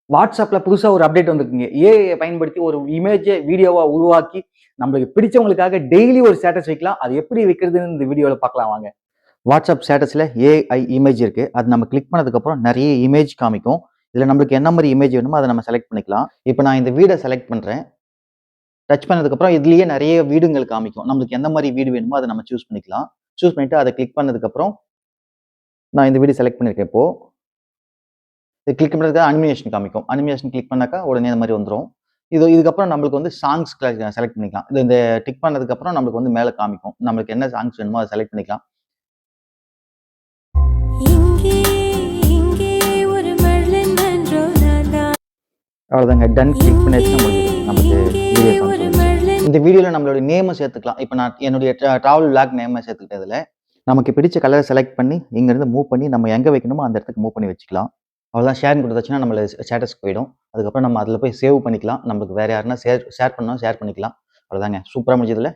வாட்ஸ்அப்ல புதுசா ஒரு அப்டேட் வந்திருக்குங்க. ஏஐ பயன்படுத்தி ஒரு இமேஜ, வீடியோவா உருவாக்கி, நம்மளுக்கு பிடிச்சவங்களுக்காக டெய்லி ஒரு ஸ்டேட்டஸ் வைக்கலாம். அது எப்படி வைக்கிறதுன்னு இந்த வீடியோல பார்க்கலாம் வாங்க. வாட்ஸ்அப் ஸ்டேட்டஸ்ல ஏஐ இமேஜ் இருக்கு. அது நம்ம கிளிக் பண்ணதுக்கப்புறம் நெறைய இமேஜ் காமிக்கும். இதுல நம்மளுக்கு என்ன மாரி இமேஜ் வேணுமோ அத நம்ம செலக்ட் பண்ணிக்கலாம். இப்ப நான் இந்த வீட செலக்ட் பண்றேன். டச் பண்ணதுக்கப்புறம் இதுலயே நெறைய வீடுங்கள் காமிக்கும். நம்மளுக்கு எந்த மாரி வீடு வேணுமோ அத நம்ம சூஸ் பண்ணிக்கலாம். சூஸ் பண்ணிட்டு அத கிளிக் பண்ணதுக்கப்புறம், நான் இந்த வீடு செலக்ட் பண்ணியிருக்கேன் இப்போ. இது கிளிக் பண்றதுக்கு அனிமேஷன் காமிக்கும். அனிமேஷன் கிளிக் பண்ணாக்கா உடனே இந்த மாரி வந்துரும். இதுக்கப்புறம் நம்மளுக்கு வந்து சாங்ஸ் செலக்ட் பண்ணிக்கலாம். இந்த டிக் பண்ணதுக்கப்புறம் நம்மளுக்கு வந்து மேல காமிக்கும். நம்மளுக்கு என்ன சாங்ஸ் வேணுமோ அத செலக்ட் பண்ணிக்கலாம். இங்கே இங்கே ஒரு மழலை மன்றோ நான்தான். அவ்வளோதாங்க. டன் கிளிக் பண்ணியாச்சுன்னா முடிஞ்சுது. நமக்கு வீடியோ சாங்ஸ் வந்துருச்சு. இந்த வீடியோல நம்மளோட நேம சேர்த்துக்கலாம். இப்ப நான் என்னுடைய டிராவல் விளாக் நேம சேர்த்துக்கிட்டேன் இதுல. நமக்கு பிடிச்ச கலர செலக்ட் பண்ணி, இங்கருந்து மூவ் பண்ணி நம்ம எங்க வைக்கணுமோ அந்த இடத்துக்கு மூவ் பண்ணி வச்சுக்கலாம். அவ்வளோதான் ஷேர்ன்னு குடுத்தாச்சுன்னா நம்மள ஸ்டேட்டஸ்க்கு போயிடும். அதுக்கப்புறம் நம்ம அதுல போய் சேவ் பண்ணிக்கலாம். நம்மளுக்கு வேற யாருன்னா ஷேர் ஷேர் பண்ணா ஷேர் பண்ணிக்கலாம். அவ்வளோதாங்க. சூப்பரா முடிஞ்சதுல்ல?